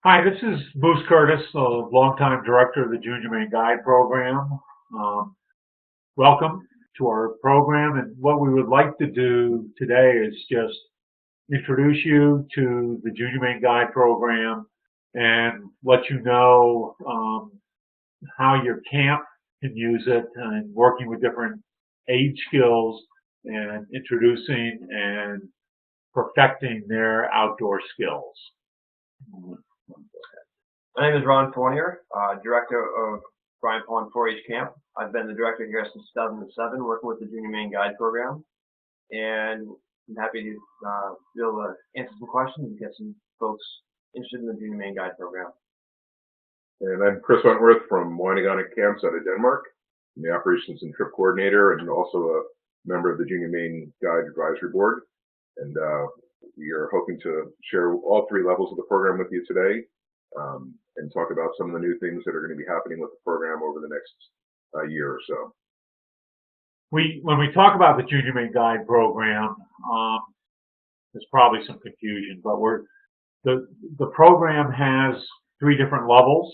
Hi, this is Bruce Curtis, the longtime director of the Junior Maine Guide Program. Welcome to our program, and what we would like to do today is just introduce you to the Junior Maine Guide Program and let you know how your camp can use it and working with different age skills and introducing and perfecting their outdoor skills. My name is Ron Fournier, Director of Bryan Pond 4-H Camp. I've been the director here since 2007, working with the Junior Maine Guide Program, and I'm happy to be able to answer some questions and get some folks interested in the Junior Maine Guide Program. And I'm Chris Wentworth from Weinegonic Camps out of Denmark. I'm the Operations and Trip Coordinator and also a member of the Junior Maine Guide Advisory Board. And we are hoping to share all three levels of the program with you today and talk about some of the new things that are going to be happening with the program over the next year or so. When we talk about the Junior Maine Guide Program, there's probably some confusion, but the program has three different levels.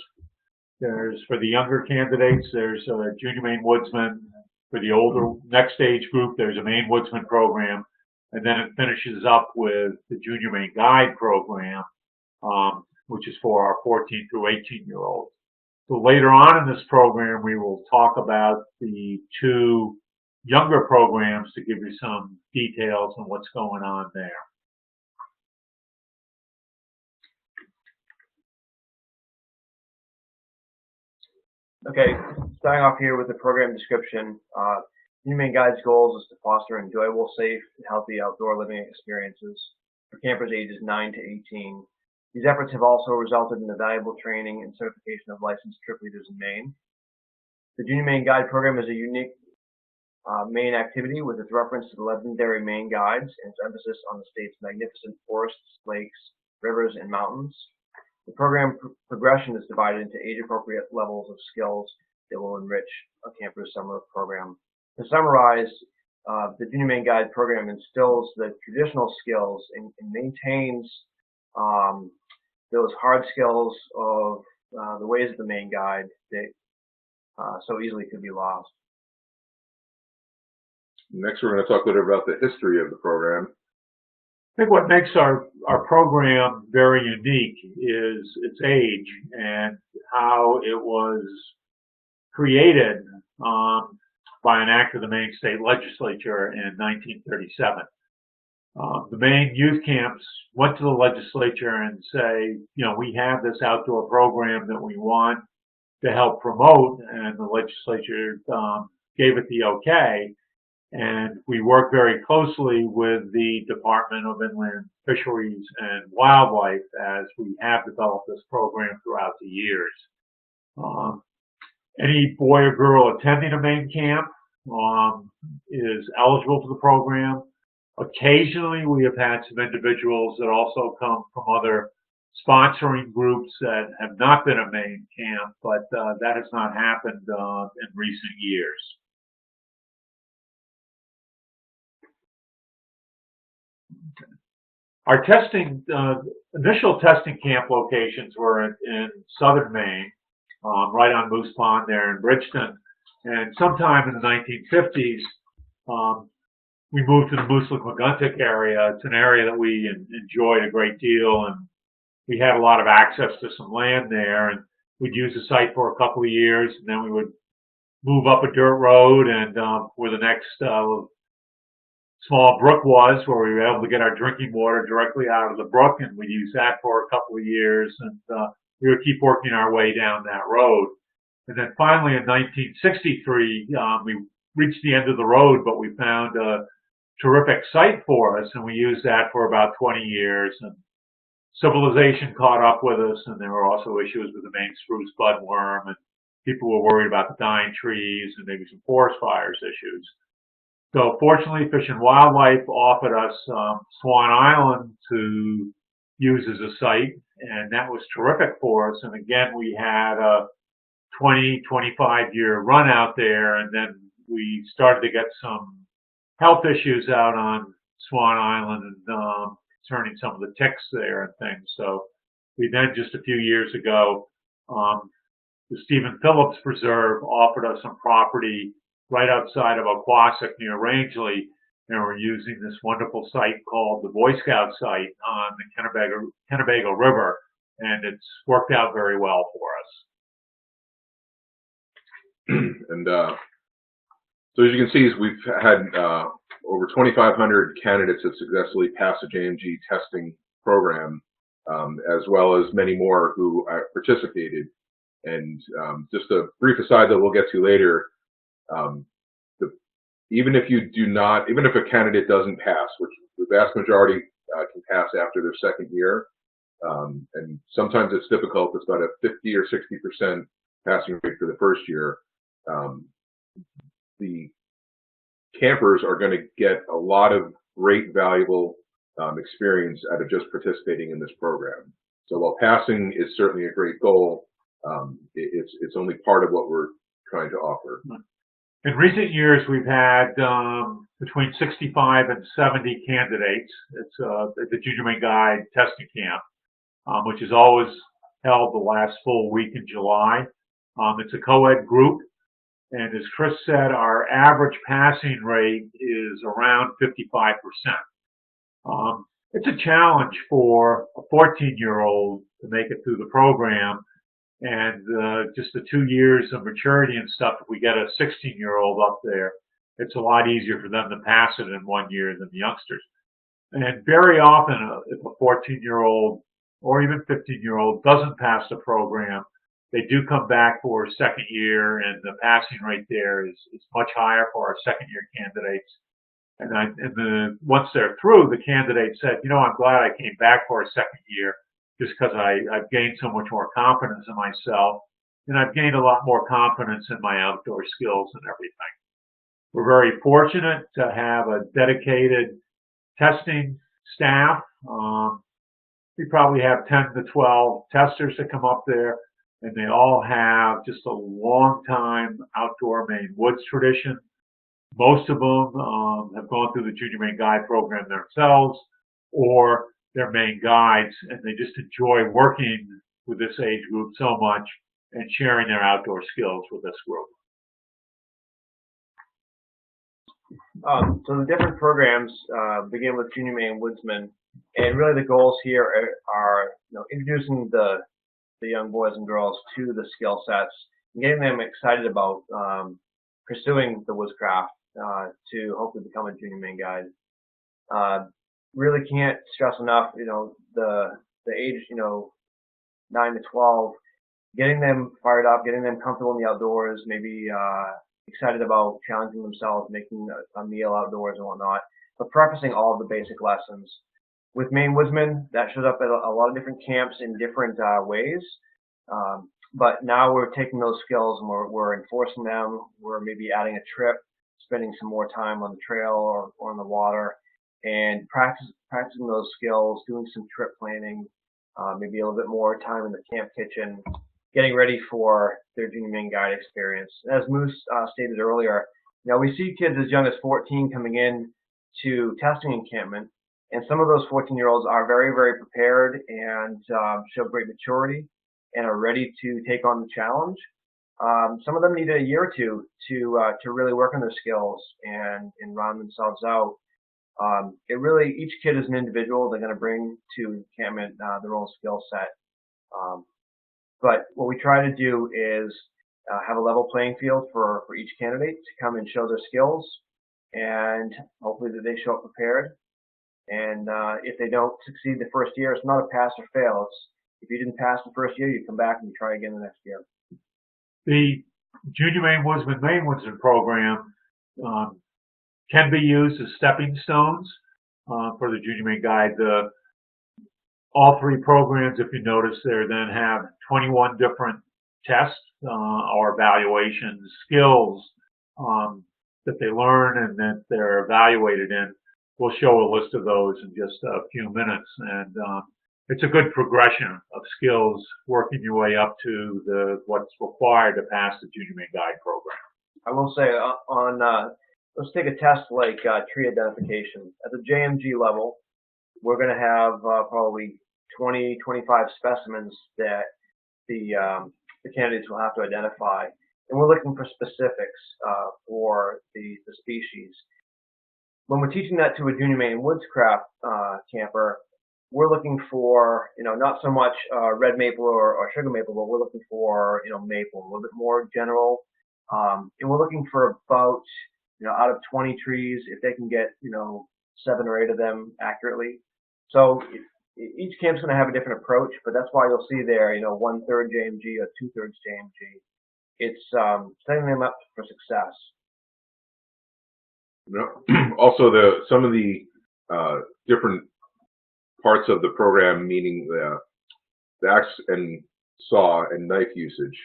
There's, for the younger candidates, there's a Junior Maine Woodsman. For the older next age group, there's a Maine Woodsman program. And then it finishes up with the Junior Maine Guide Program, which is for our 14 through 18-year-olds. So later on in this program, we will talk about the two younger programs to give you some details on what's going on there. Okay, starting off here with the program description. Junior Maine Guide's goals is to foster enjoyable, safe, and healthy outdoor living experiences for campers ages 9 to 18. These efforts have also resulted in the valuable training and certification of licensed trip leaders in Maine. The Junior Maine Guide Program is a unique Maine activity with its reference to the legendary Maine guides and its emphasis on the state's magnificent forests, lakes, rivers, and mountains. The program progression is divided into age-appropriate levels of skills that will enrich a camper's summer program. To summarize, the Junior Maine Guide Program instills the traditional skills and maintains those hard skills of the ways of the Maine Guide that so easily could be lost. Next, we're going to talk a little about the history of the program. I think what makes our program very unique is its age and how it was created by an act of the Maine State Legislature in 1937. The Maine youth camps went to the legislature and say, you know, we have this outdoor program that we want to help promote, and the legislature gave it the okay. And we work very closely with the Department of Inland Fisheries and Wildlife as we have developed this program throughout the years. Any boy or girl attending a Maine camp is eligible for the program. Occasionally, we have had some individuals that also come from other sponsoring groups that have not been a Maine camp, but that has not happened in recent years. Our initial testing camp locations were in southern Maine, right on Moose Pond there in Bridgeton. And sometime in the 1950s, we moved to the Moose-Lake-Maguntic area. It's an area that we enjoyed a great deal, and we had a lot of access to some land there. And we'd use the site for a couple of years, and then we would move up a dirt road and where the next small brook was, where we were able to get our drinking water directly out of the brook, and we'd use that for a couple of years, and we would keep working our way down that road. And then finally in 1963, we reached the end of the road, but we found a terrific site for us, and we used that for about 20 years. And civilization caught up with us, and there were also issues with the Maine spruce budworm, and people were worried about the dying trees and maybe some forest fires issues. So fortunately, Fish and Wildlife offered us Swan Island to use as a site, and that was terrific for us. And again, we had a 25-year run out there, and then we started to get some health issues out on Swan Island and concerning some of the ticks there and things. So we then, just a few years ago, the Stephen Phillips Preserve offered us some property right outside of Oquassic near Rangeley, and we're using this wonderful site called the Boy Scout site on the Kennebago River, and it's worked out very well for us. And so as you can see, we've had over 2,500 candidates have successfully passed the JMG testing program, as well as many more who participated. And just a brief aside that we'll get to later, even if a candidate doesn't pass, which the vast majority can pass after their second year, and sometimes it's difficult, it's about a 50 or 60% passing rate for the first year, the campers are going to get a lot of great, valuable experience out of just participating in this program. So while passing is certainly a great goal, it's only part of what we're trying to offer. In recent years, we've had between 65 and 70 candidates. It's the Junior Maine Guide Testing Camp, which is always held the last full week in July. It's a co-ed group, and as Chris said, our average passing rate is around 55%. It's a challenge for a 14-year-old to make it through the program, and just the 2 years of maturity and stuff, if we get a 16-year-old up there, it's a lot easier for them to pass it in 1 year than the youngsters. And very often, if a 14-year-old or even 15-year-old doesn't pass the program, they do come back for a second year, and the passing rate there is much higher for our second-year candidates. And once they're through, the candidate said, you know, I'm glad I came back for a second year, just because I've gained so much more confidence in myself, and I've gained a lot more confidence in my outdoor skills and everything. We're very fortunate to have a dedicated testing staff. We probably have 10 to 12 testers that come up there, and they all have just a long time outdoor Maine woods tradition. Most of them have gone through the Junior Maine Guide program themselves, or they're Maine guides, and they just enjoy working with this age group so much and sharing their outdoor skills with this group. So the different programs begin with Junior Maine Woodsman, and really the goals here are introducing the young boys and girls to the skill sets and getting them excited about pursuing the woodscraft to hopefully become a Junior Maine Guide. Really can't stress enough, the age, 9 to 12, getting them fired up, getting them comfortable in the outdoors, maybe excited about challenging themselves, making a meal outdoors and whatnot, but practicing all of the basic lessons. With Maine Woodsman, that shows up at a lot of different camps in different ways, but now we're taking those skills and we're enforcing them. We're maybe adding a trip, spending some more time on the trail or in the water, and practicing those skills, doing some trip planning, maybe a little bit more time in the camp kitchen, getting ready for their Junior Maine Guide experience. As Moose stated earlier, we see kids as young as 14 coming in to testing encampment, and some of those 14-year-olds are very, very prepared and show great maturity and are ready to take on the challenge. Some of them need a year or two to really work on their skills and round themselves out. Each kid is an individual. They're going to bring to encampment their own skill set. But what we try to do is have a level playing field for each candidate to come and show their skills, and hopefully that they show up prepared. And if they don't succeed the first year, it's not a pass or fail. If you didn't pass the first year, you come back and you try again the next year. The Junior Maine Woodsman program can be used as stepping stones for the Junior Maine Guide. All three programs, if you notice there, then have 21 different tests or evaluations, skills that they learn and that they're evaluated in. We'll show a list of those in just a few minutes. And it's a good progression of skills working your way up to what's required to pass the Junior Maine Guide program. I will say let's take a test like tree identification. At the JMG level, we're going to have probably 20, 25 specimens that the candidates will have to identify. And we're looking for specifics for the species. When we're teaching that to a Junior Maine Woodscraft camper, we're looking for, not so much red maple or sugar maple, but we're looking for, maple, a little bit more general. And we're looking for about, out of 20 trees, if they can get, 7 or 8 of them accurately. So each camp's going to have a different approach, but that's why you'll see there, 1/3 JMG or 2/3 JMG. It's setting them up for success. Also, some of the different parts of the program, meaning the axe and saw and knife usage,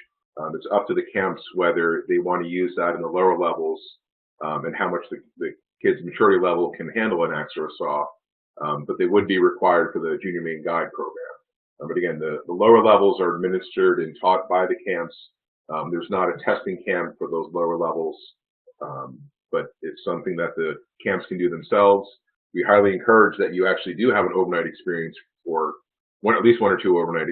it's up to the camps whether they want to use that in the lower levels and how much the kids' maturity level can handle an axe or a saw. But they would be required for the Junior Maine Guide program. But again, the lower levels are administered and taught by the camps. There's not a testing camp for those lower levels, but it's something that the camps can do themselves. We highly encourage that you actually do have an overnight experience for at least 1 or 2 overnight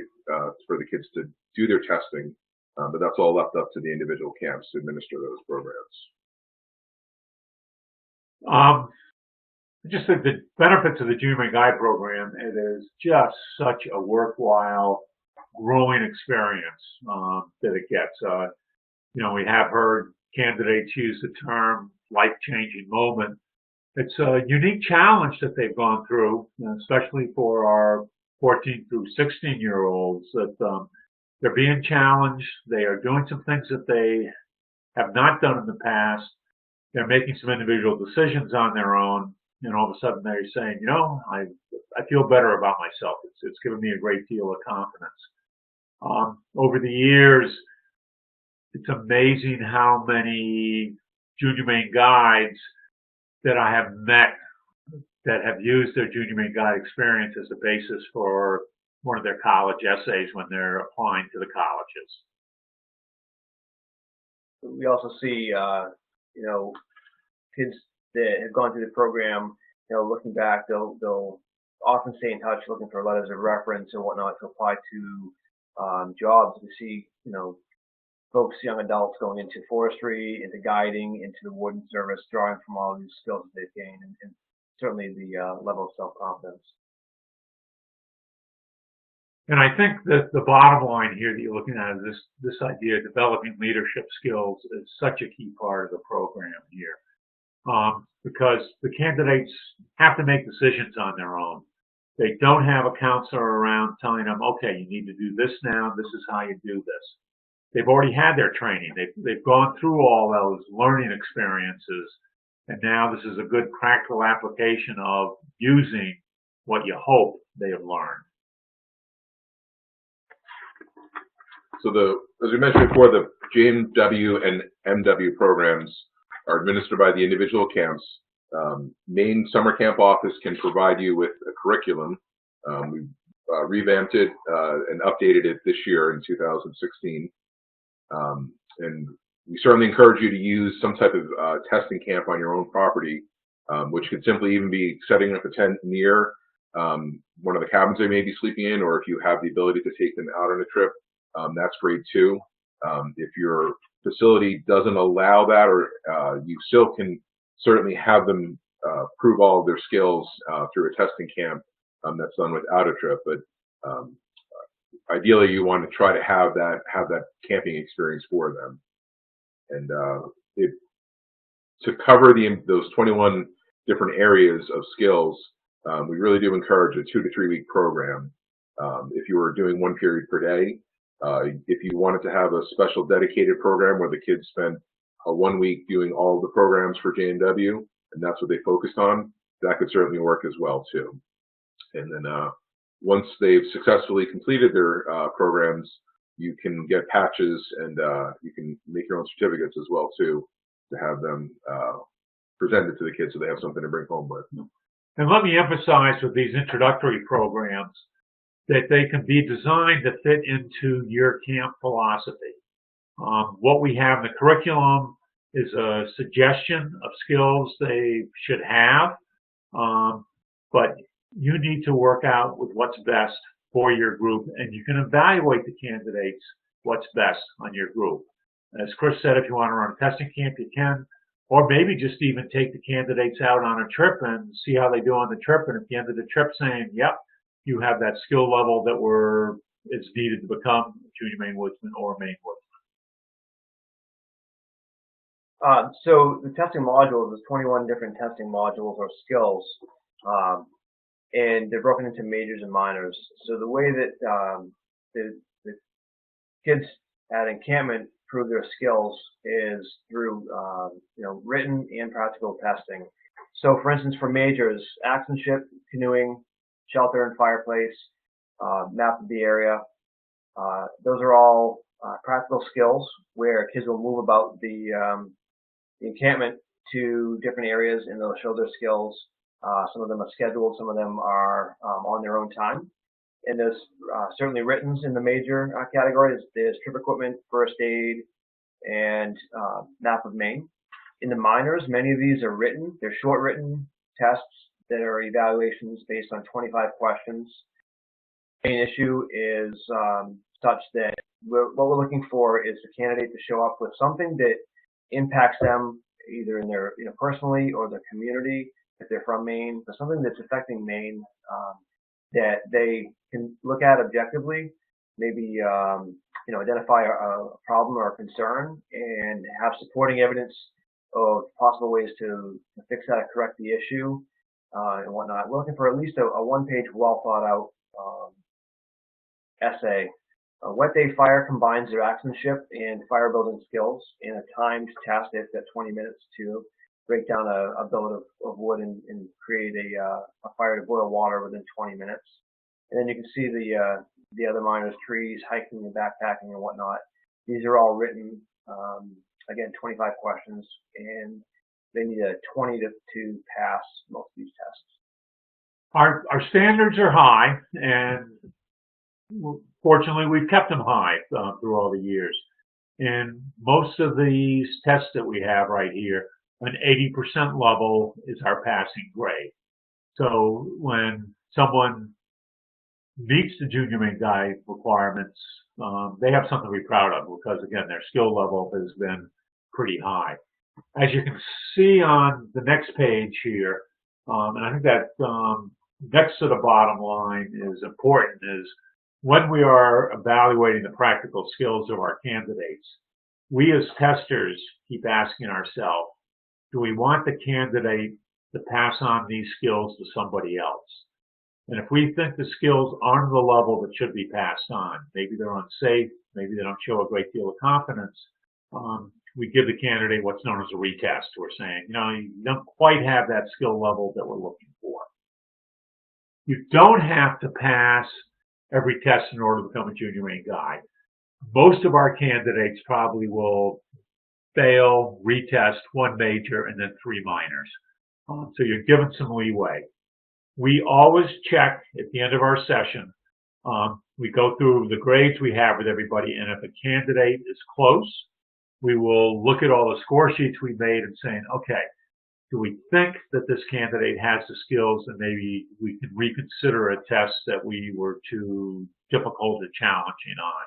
for the kids to do their testing, but that's all left up to the individual camps to administer those programs. Just the benefits of the Junior Maine Guide program, it is just such a worthwhile growing experience that it gets. We have heard candidates use the term life-changing moment. It's a unique challenge that they've gone through, especially for our 14 through 16-year-olds, that they're being challenged. They are doing some things that they have not done in the past. They're making some individual decisions on their own, and all of a sudden they're saying, I feel better about myself. It's given me a great deal of confidence. Over the years, it's amazing how many Junior Maine Guides that I have met that have used their Junior Maine Guide experience as a basis for one of their college essays when they're applying to the colleges. We also see, kids that have gone through the program, looking back, they'll often stay in touch looking for letters of reference and whatnot to apply to jobs. We see, folks, young adults going into forestry, into guiding, into the warden service, drawing from all these skills that they've gained, and certainly the level of self-confidence. And I think that the bottom line here that you're looking at is this idea of developing leadership skills is such a key part of the program here. Because the candidates have to make decisions on their own. They don't have a counselor around telling them, okay, you need to do this now, this is how you do this. They've already had their training. They've gone through all those learning experiences, and now this is a good practical application of using what you hope they have learned. So as we mentioned before, the JMW and MW programs are administered by the individual camps. Maine Summer Camp Office can provide you with a curriculum. We've revamped it and updated it this year in 2016. And we certainly encourage you to use some type of testing camp on your own property, which could simply even be setting up a tent near one of the cabins they may be sleeping in, or if you have the ability to take them out on a trip, that's great too. If your facility doesn't allow that, or you still can certainly have them prove all of their skills through a testing camp that's done without a trip. But ideally, you want to try to have that camping experience for them. And to cover those 21 different areas of skills, we really do encourage a 2 to 3 week program. If you were doing 1 period per day, if you wanted to have a special dedicated program where the kids spent 1 week doing all of the programs for JMW, and that's what they focused on, that could certainly work as well too. And then once they've successfully completed their programs, you can get patches and you can make your own certificates as well too, to have them presented to the kids so they have something to bring home with. And let me emphasize with these introductory programs, that they can be designed to fit into your camp philosophy. What we have in the curriculum is a suggestion of skills they should have, but you need to work out with what's best for your group, and you can evaluate the candidates what's best on your group. As Chris said, if you want to run a testing camp, you can, or maybe just even take the candidates out on a trip and see how they do on the trip, and at the end of the trip saying, yep, you have that skill level that is needed to become a junior Maine woodsman or a Maine woodsman. So the testing modules, there's 21 different testing modules or skills, and they're broken into majors and minors. So the way that the kids at encampment prove their skills is through written and practical testing. So for instance, for majors, axemanship, canoeing, shelter and fireplace, map of the area, those are all practical skills where kids will move about the encampment to different areas and they'll show their skills. Some of them are scheduled, some of them are on their own time. And there's certainly written in the major category. There's trip equipment, first aid, and map of Maine. In the minors, many of these are written. They're short written tests that are evaluations based on 25 questions. The main issue is such that what we're looking for is the candidate to show up with something that impacts them either in their personally or their community if they're from Maine, but something that's affecting Maine that they can look at objectively, maybe identify a problem or a concern and have supporting evidence of possible ways to fix that or correct the issue and whatnot. We're looking for at least a one-page, well thought out essay. Wet Day Fire combines their axemanship and fire building skills in a timed test at 20 minutes to break down a billet of wood and create a fire to boil water within 20 minutes. And then you can see the other minors, trees, hiking and backpacking and whatnot. These are all written, again, 25 questions, and they need a 20 to pass most of these tests. Our standards are high, and fortunately, we've kept them high through all the years. And most of these tests that we have right here, an 80% level is our passing grade. So when someone meets the junior Maine guide requirements, they have something to be proud of because, again, their skill level has been pretty high. As you can see on the next page here, and I think that next to the bottom line is important, is when we are evaluating the practical skills of our candidates, we as testers keep asking ourselves, do we want the candidate to pass on these skills to somebody else? And if we think the skills aren't the level that should be passed on, maybe they're unsafe, maybe they don't show a great deal of confidence, we give the candidate what's known as a retest. We're saying, you don't quite have that skill level that we're looking for. You don't have to pass every test in order to become a junior Maine guide. Most of our candidates probably will fail, retest, one major, and then 3 minors. So you're given some leeway. We always check at the end of our session. We go through the grades we have with everybody, and if a candidate is close, we will look at all the score sheets we made and saying, okay, do we think that this candidate has the skills and maybe we can reconsider a test that we were too difficult or challenging on?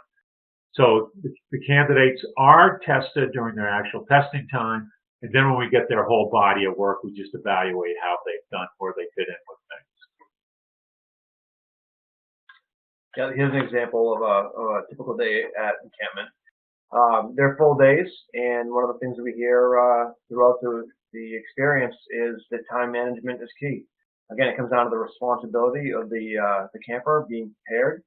So the candidates are tested during their actual testing time, and then when we get their whole body of work, we just evaluate how they've done, where they fit in with things. Yeah, here's an example of a typical day at encampment. They're full days, and one of the things that we hear throughout the experience is that time management is key. Again, it comes down to the responsibility of the camper being prepared,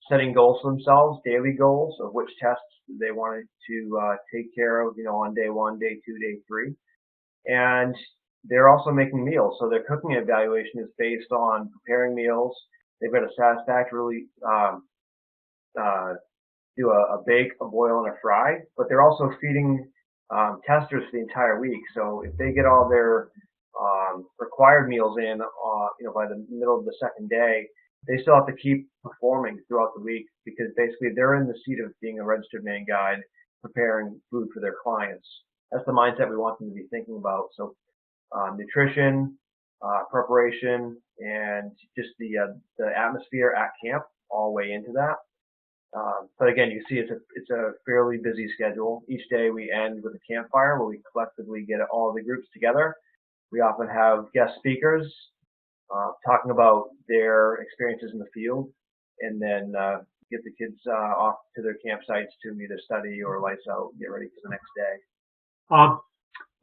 setting goals for themselves, daily goals of which tests they wanted to take care of, on day 1, day 2, day 3. And they're also making meals. So their cooking evaluation is based on preparing meals. They've got to satisfactorily do a bake, a boil, and a fry, but they're also feeding testers for the entire week. So if they get all their required meals in, by the middle of the second day, they still have to keep performing throughout the week because basically they're in the seat of being a registered Maine guide, preparing food for their clients. That's the mindset we want them to be thinking about. So nutrition, preparation, and just the atmosphere at camp all weigh into that. But again, you see it's a fairly busy schedule. Each day we end with a campfire where we collectively get all the groups together. We often have guest speakers talking about their experiences in the field, and then get the kids off to their campsites to either study or lights out, get ready for the next day.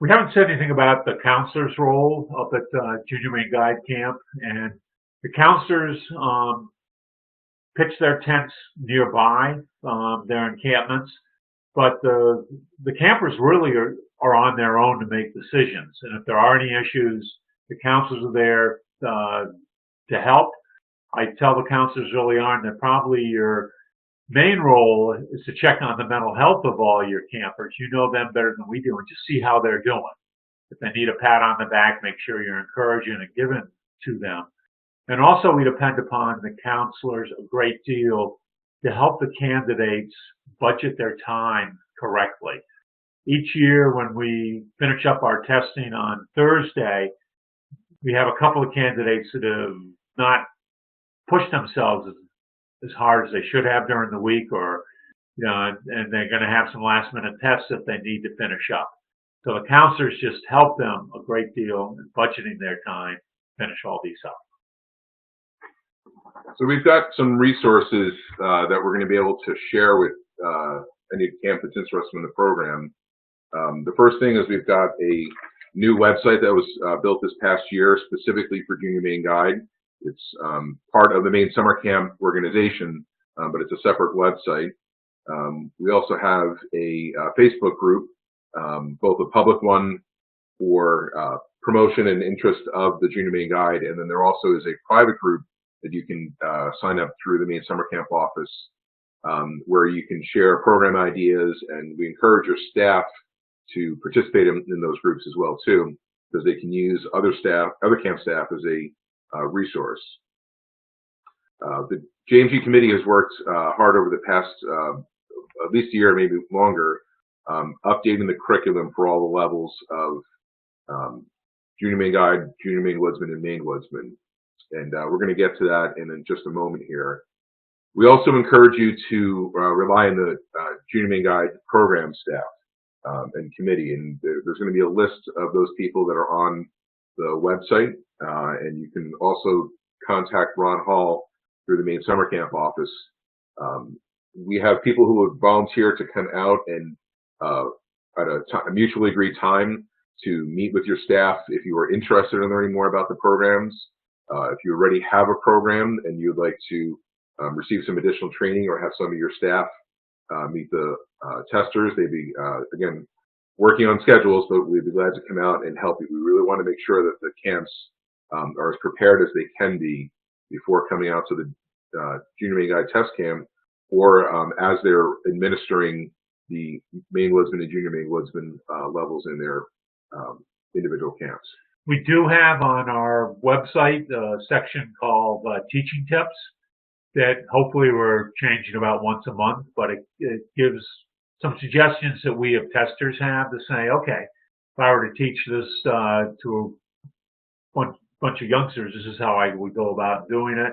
We haven't said anything about the counselor's role up at Junior Maine Guide Camp, and the counselors pitch their tents nearby, their encampments, but the campers really are on their own to make decisions. And if there are any issues, the counselors are there to help. I tell the counselors early on that probably your main role is to check on the mental health of all your campers. You know them better than we do, and just see how they're doing. If they need a pat on the back, make sure you're encouraging and giving to them. And also we depend upon the counselors a great deal to help the candidates budget their time correctly. Each year when we finish up our testing on Thursday, we have a couple of candidates that have not pushed themselves as hard as they should have during the week, or and they're going to have some last minute tests that they need to finish up. So the counselors just help them a great deal in budgeting their time, finish all these up. So we've got some resources that we're going to be able to share with any camp that's interested in the program. The first thing is we've got a new website that was built this past year specifically for Junior Maine Guide. It's part of the Maine Summer Camp organization, but it's a separate website. We also have a Facebook group, both a public one for promotion and interest of the Junior Maine Guide, and then there also is a private group that you can sign up through the Maine Summer Camp office, where you can share program ideas, and we encourage your staff to participate in those groups as well too, because they can use other camp staff as a resource. The JMG committee has worked hard over the past at least a year, maybe longer, updating the curriculum for all the levels of Junior Maine Guide, Junior Maine Woodsman, and Maine Woodsman. And we're going to get to that in just a moment here. We also encourage you to rely on the Junior Maine Guide program staff and committee. And there's going to be a list of those people that are on the website. And you can also contact Ron Hall through the Maine Summer Camp office. We have people who would volunteer to come out and at a mutually agreed time to meet with your staff if you are interested in learning more about the programs. If you already have a program and you'd like to receive some additional training or have some of your staff meet the testers, they'd be, again, working on schedules, but we'd be glad to come out and help you. We really want to make sure that the camps are as prepared as they can be before coming out to the Junior Maine Guide Test Camp, or as they're administering the Maine Woodsman and Junior Maine Woodsman levels in their individual camps. We do have on our website a section called Teaching Tips that hopefully we're changing about once a month, but it gives some suggestions that we as testers have to say, okay, if I were to teach this to a bunch of youngsters, this is how I would go about doing it.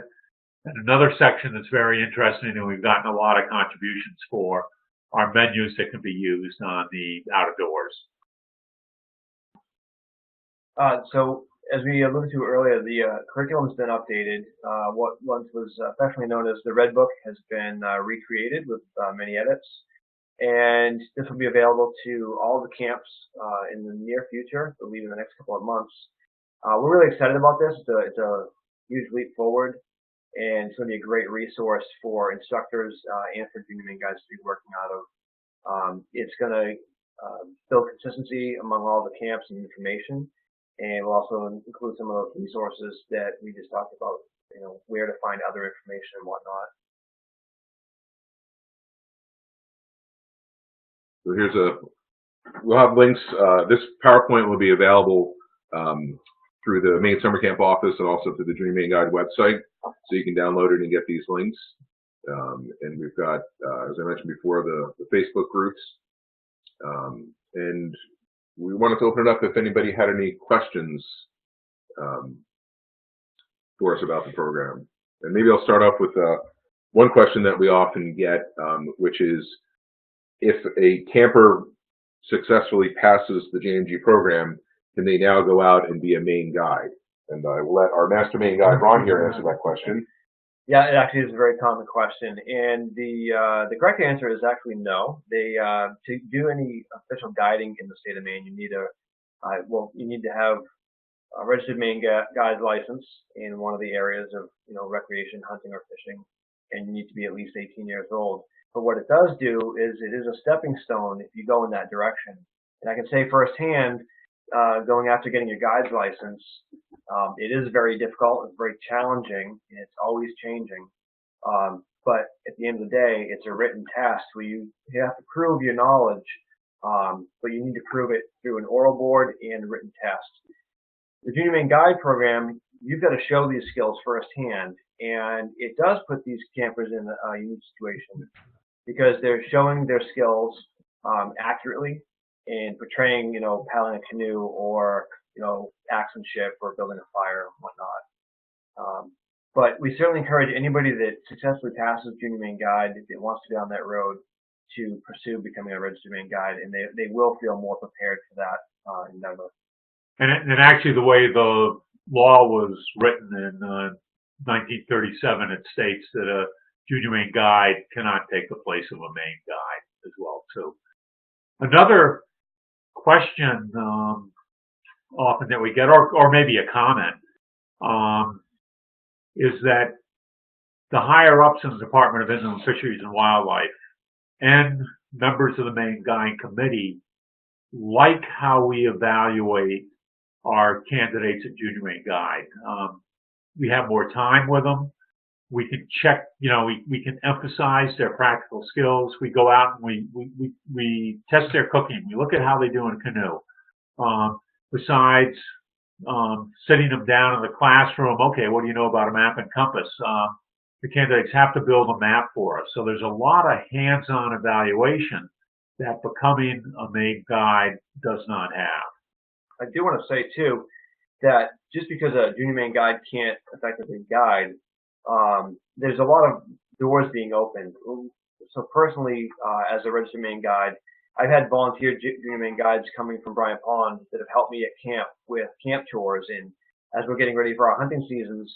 And another section that's very interesting, and we've gotten a lot of contributions for, are menus that can be used on the out-of-doors. So as we alluded to earlier, the curriculum has been updated. What once was affectionately known as the Red Book has been recreated with many edits. And this will be available to all the camps in the near future, I believe in the next couple of months. We're really excited about this. It's a huge leap forward, and it's going to be a great resource for instructors and for Junior Maine guides to be working out of. It's going to build consistency among all the camps and information, and we'll also include some of those resources that we just talked about, where to find other information and whatnot. So we'll have links. This PowerPoint will be available through the Maine Summer Camp office and also through the Junior Maine Guide website, so you can download it and get these links. And we've got, as I mentioned before, the Facebook groups. And we wanted to open it up if anybody had any questions for us about the program. And maybe I'll start off with one question that we often get, which is, if a camper successfully passes the JMG program, can they now go out and be a Maine guide? And I will let our master Maine guide, Ron, here answer that question. Yeah, it actually is a very common question, and the correct answer is actually no. To do any official guiding in the state of Maine, you need you need to have a registered Maine guide license in one of the areas of recreation, hunting, or fishing, and you need to be at least 18 years old. But what it does do is it is a stepping stone if you go in that direction. And I can say firsthand, going after getting your guide's license, it is very difficult, it's very challenging, and it's always changing. But at the end of the day, it's a written test where you have to prove your knowledge, but you need to prove it through an oral board and a written test. The Junior Maine Guide program, you've got to show these skills firsthand, and it does put these campers in a unique situation because they're showing their skills accurately and portraying, paddling a canoe or, axemanship or building a fire and whatnot. But we certainly encourage anybody that successfully passes Junior Maine Guide, if it wants to be on that road, to pursue becoming a registered Maine Guide, and they will feel more prepared for that endeavor. And actually, the way the law was written in 1937, it states that a Junior Maine Guide cannot take the place of a Maine Guide as well. So another question often that we get, or maybe a comment, is that the higher ups in the Department of Inland Fisheries and Wildlife and members of the Maine Guide Committee like how we evaluate our candidates at Junior Maine Guide. We have more time with them. We can check, we can emphasize their practical skills. We go out and we test their cooking. We look at how they do in canoe. Besides sitting them down in the classroom, okay, what do you know about a map and compass? The candidates have to build a map for us. So there's a lot of hands-on evaluation that becoming a Maine Guide does not have. I do want to say, too, that just because a Junior Maine Guide can't effectively guide, there's a lot of doors being opened. So personally, as a registered Maine Guide, I've had volunteer Junior Maine Guides coming from Bryant Pond that have helped me at camp with camp tours, and as we're getting ready for our hunting seasons,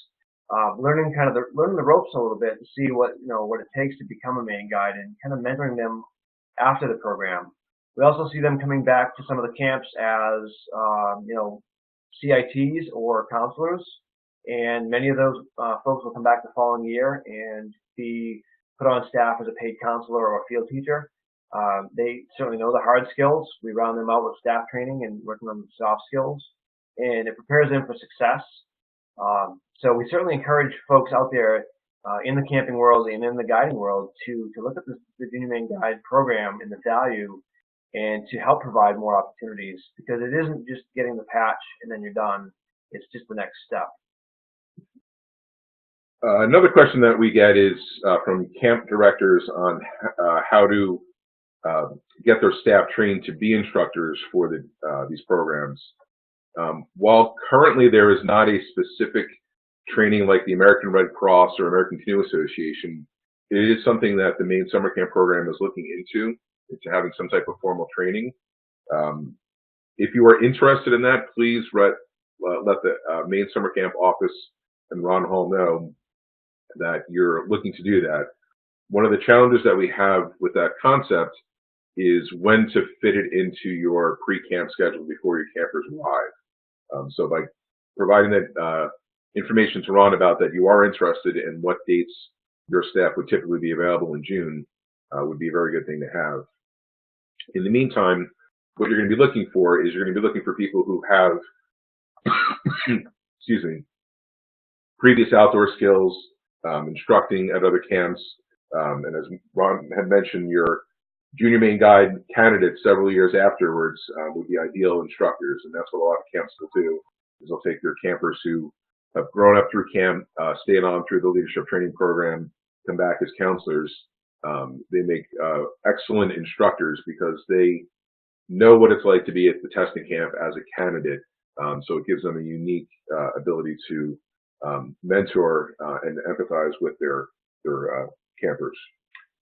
learning the ropes a little bit to see what it takes to become a Maine Guide, and kind of mentoring them after the program. We also see them coming back to some of the camps as CITs or counselors, and many of those folks will come back the following year and be put on staff as a paid counselor or field teacher. They certainly know the hard skills. We round them out with staff training and working on the soft skills, and it prepares them for success. So we certainly encourage folks out there in the camping world and in the guiding world to look at the Junior Maine Guide program and the value, and to help provide more opportunities, because it isn't just getting the patch and then you're done. It's just the next step. Another question that we get is from camp directors on how to get their staff trained to be instructors for these programs. While currently there is not a specific training like the American Red Cross or American Canoe Association, it is something that the Maine Summer Camp program is looking into having some type of formal training. If you are interested in that, please let the Maine Summer Camp office and Ron Hall know that you're looking to do that. One of the challenges that we have with that concept is when to fit it into your pre-camp schedule before your campers arrive. So by providing that information to Ron about that you are interested in what dates your staff would typically be available in June would be a very good thing to have. In the meantime, what you're going to be looking for is you're going to be looking for people who have excuse me, previous outdoor skills, instructing at other camps, and as Ron had mentioned, your Junior Maine Guide candidates several years afterwards would be ideal instructors, and that's what a lot of camps will do. is they'll take their campers who have grown up through camp, stayed on through the leadership training program, come back as counselors. They make excellent instructors because they know what it's like to be at the testing camp as a candidate. So it gives them a unique ability to mentor and empathize with their campers.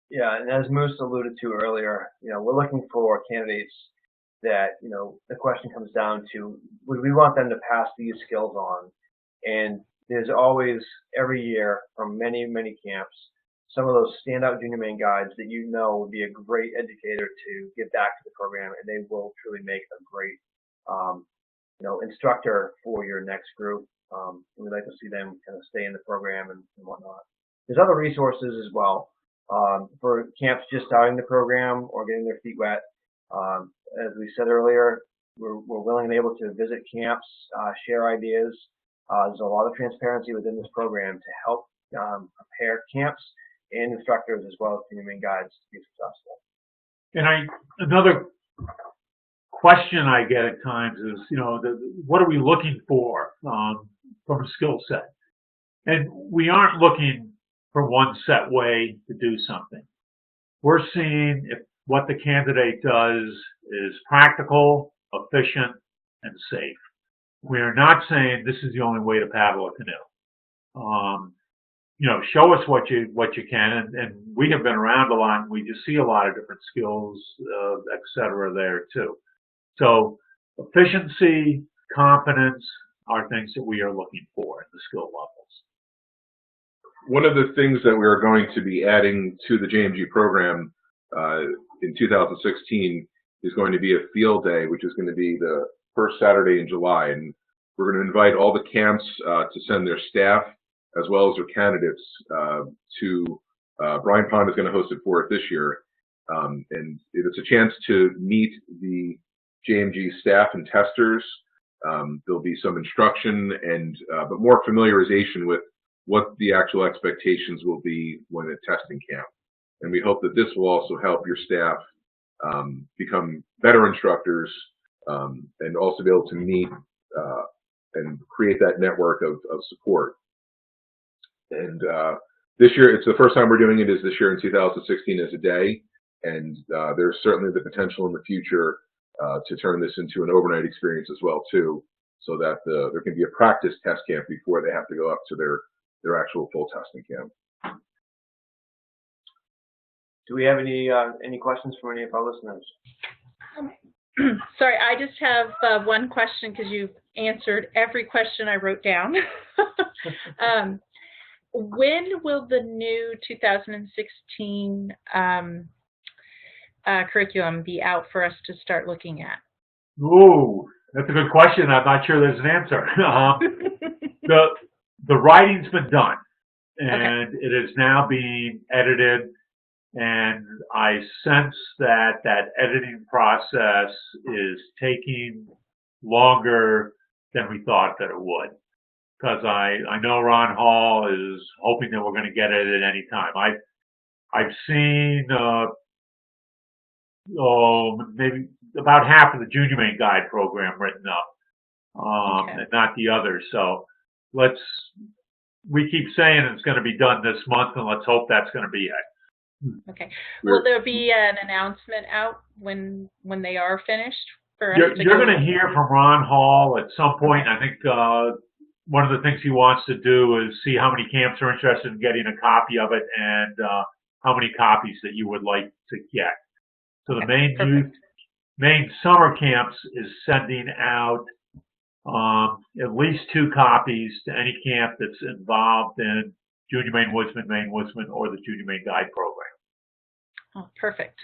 Yeah, and as Moose alluded to earlier, we're looking for candidates that, the question comes down to, we want them to pass these skills on. And there's always, every year, from many, many camps, some of those standout junior Maine guides that would be a great educator to give back to the program, and they will truly make a great, instructor for your next group. And we'd like to see them kind of stay in the program and whatnot. There's other resources as well for camps just starting the program or getting their feet wet. As we said earlier, we're willing and able to visit camps, share ideas. There's a lot of transparency within this program to help prepare camps and instructors as well as junior Maine guides to be successful. And another question I get at times is, what are we looking for from a skill set? And we aren't looking for one set way to do something. We're seeing if what the candidate does is practical, efficient, and safe. We are not saying this is the only way to paddle a canoe. Show us what you can, and we have been around a lot, and we just see a lot of different skills, et cetera, there too. So efficiency, confidence are things that we are looking for at the skill levels. One of the things that we are going to be adding to the JMG program in 2016 is going to be a field day, which is going to be the first Saturday in July. And we're going to invite all the camps to send their staff as well as their candidates to Bryan Pond is going to host it for it this year. And it's a chance to meet the JMG staff and testers. There'll be some instruction and but more familiarization with what the actual expectations will be when at testing camp. And we hope that this will also help your staff become better instructors and also be able to meet and create that network of support. And this year, it's the first time we're doing it is this year in 2016 as a day. And there's certainly the potential in the future to turn this into an overnight experience as well, too, so that there can be a practice test camp before they have to go up to their actual full testing camp. Do we have any questions from any of our listeners? Sorry, I just have one question because you've answered every question I wrote down. When will the new 2016 curriculum be out for us to start looking at? Ooh, that's a good question. I'm not sure there's an answer. The writing's been done, and okay. It is now being edited, and I sense that editing process is taking longer than we thought that it would. Because I know Ron Hall is hoping that we're going to get it at any time. I've seen maybe about half of the Junior Maine Guide program written up, and not the others. So we keep saying it's going to be done this month, and let's hope that's going to be it. Okay. Will there be an announcement out when they are finished for us to You're going to hear from Ron Hall at some point. I think one of the things he wants to do is see how many camps are interested in getting a copy of it and how many copies that you would like to get. So the Maine Summer Camps is sending out at least 2 copies to any camp that's involved in Junior Maine Woodsman, or the Junior Maine Guide program. Oh, perfect.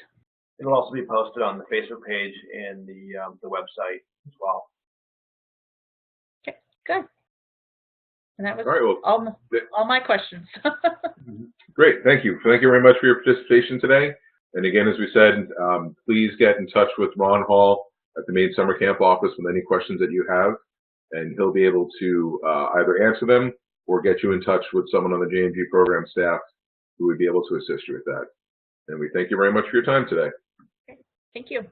It'll also be posted on the Facebook page and the website as well. Okay, good. And that was all, right, well, all my questions. Great, thank you. Thank you very much for your participation today. And again, as we said, please get in touch with Ron Hall at the Maine Summer Camp office with any questions that you have, and he'll be able to either answer them or get you in touch with someone on the JMG program staff who would be able to assist you with that. And we thank you very much for your time today. Okay. Thank you.